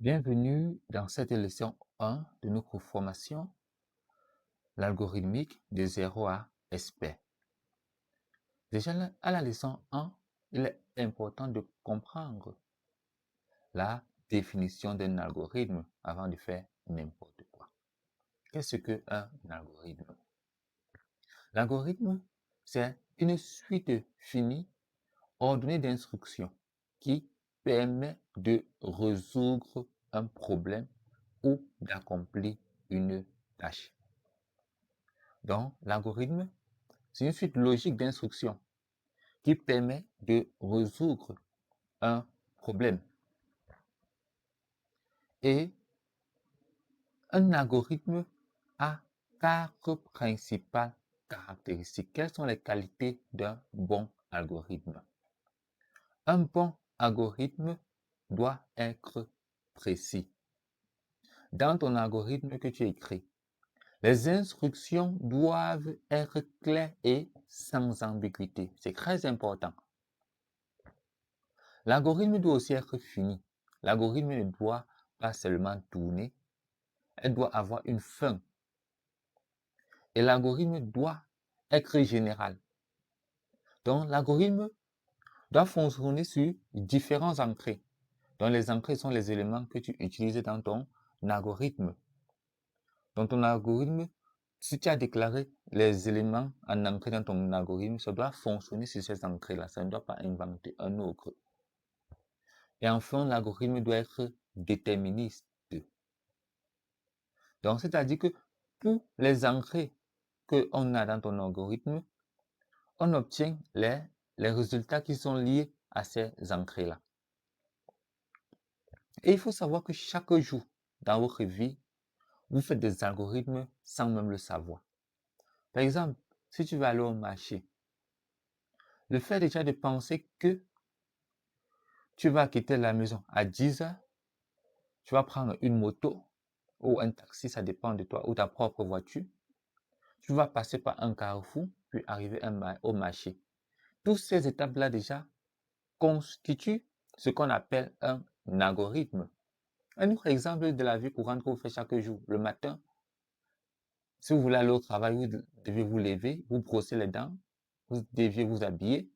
Bienvenue dans cette leçon 1 de notre formation, l'algorithmique de 0 à expert. Déjà à la leçon 1, il est important de comprendre la définition d'un algorithme avant de faire n'importe quoi. Qu'est-ce qu'un algorithme? L'algorithme, c'est une suite finie, ordonnée d'instructions qui permet de résoudre un problème ou d'accomplir une tâche. Donc, l'algorithme, c'est une suite logique d'instructions qui permet de résoudre un problème. Et un algorithme a 4 principales caractéristiques. Quelles sont les qualités d'un bon algorithme? Un bon algorithme doit être précis. Dans ton algorithme que tu écris, les instructions doivent être claires et sans ambiguïté. C'est très important. L'algorithme doit aussi être fini. L'algorithme ne doit pas seulement tourner, elle doit avoir une fin. Et l'algorithme doit être général. Donc, l'algorithme doit fonctionner sur différents entrées. Donc, les entrées sont les éléments que tu utilises dans ton algorithme. Dans ton algorithme, si tu as déclaré les éléments en entrée dans ton algorithme, ça doit fonctionner sur ces entrées-là. Ça ne doit pas inventer un autre. Et enfin, l'algorithme doit être déterministe. Donc, c'est-à-dire que pour les entrées qu'on a dans ton algorithme, on obtient les résultats qui sont liés à ces entrées-là. Et il faut savoir que chaque jour dans votre vie, vous faites des algorithmes sans même le savoir. Par exemple, si tu vas aller au marché, le fait déjà de penser que tu vas quitter la maison à 10 heures, tu vas prendre une moto ou un taxi, ça dépend de toi, ou ta propre voiture, tu vas passer par un carrefour, puis arriver au marché. Toutes ces étapes-là déjà constituent ce qu'on appelle un algorithme. Un autre exemple de la vie courante que vous faites chaque jour. Le matin, si vous voulez aller au travail, vous devez vous lever, vous brosser les dents, vous devez vous habiller,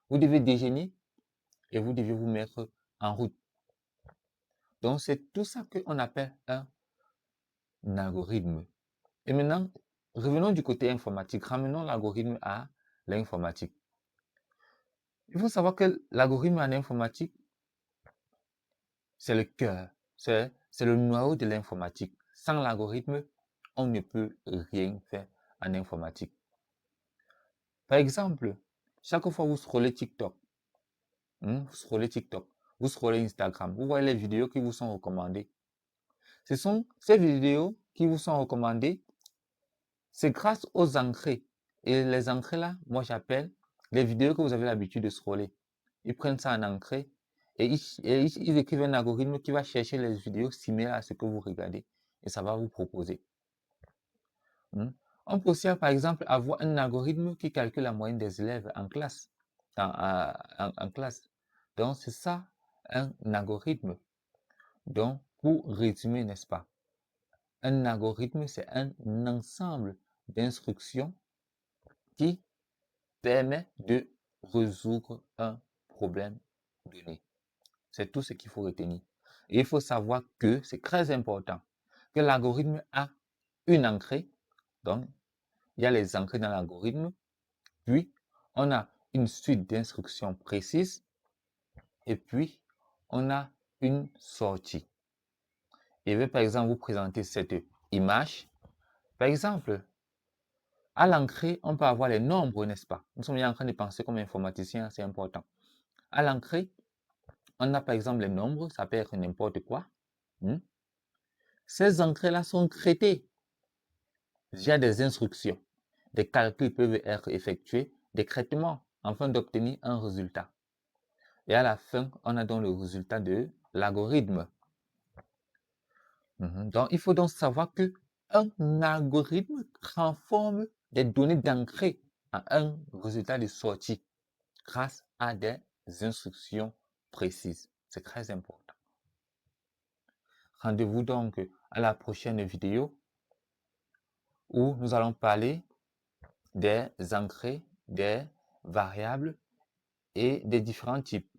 vous devez déjeuner et vous devez vous mettre en route. Donc, c'est tout ça qu'on appelle un algorithme. Et maintenant, revenons du côté informatique. Ramenons l'algorithme à l'informatique. Il faut savoir que l'algorithme en informatique, c'est le cœur, c'est le noyau de l'informatique. Sans l'algorithme, on ne peut rien faire en informatique. Par exemple, chaque fois que vous scrollez TikTok, vous scrollez Instagram, vous voyez les vidéos qui vous sont recommandées. Ce sont ces vidéos qui vous sont recommandées, c'est grâce aux entrées. Et les entrées-là, moi j'appelle les vidéos que vous avez l'habitude de scroller. Ils prennent ça en entrée et ils écrivent un algorithme qui va chercher les vidéos similaires à ce que vous regardez et ça va vous proposer. On peut aussi, par exemple, avoir un algorithme qui calcule la moyenne des élèves en classe. En classe. Donc, c'est ça un algorithme. Donc, pour résumer, n'est-ce pas? Un algorithme, c'est un ensemble d'instructions qui permet de résoudre un problème donné. C'est tout ce qu'il faut retenir. Et il faut savoir que c'est très important que l'algorithme a une entrée. Donc, il y a les entrées dans l'algorithme. Puis, on a une suite d'instructions précises. Et puis, on a une sortie. Je vais par exemple vous présenter cette image. Par exemple, à l'entrée, on peut avoir les nombres, n'est-ce pas? Nous sommes en train de penser comme informaticien, c'est important. À l'entrée, on a par exemple les nombres, ça peut être n'importe quoi. Ces entrées-là sont traitées via des instructions. Des calculs peuvent être effectués, des traitements, afin d'obtenir un résultat. Et à la fin, on a donc le résultat de l'algorithme. Donc, il faut donc savoir que un algorithme transforme des données d'entrée en un résultat de sortie grâce à des instructions précises. C'est très important. Rendez-vous donc à la prochaine vidéo où nous allons parler des engrais, des variables et des différents types.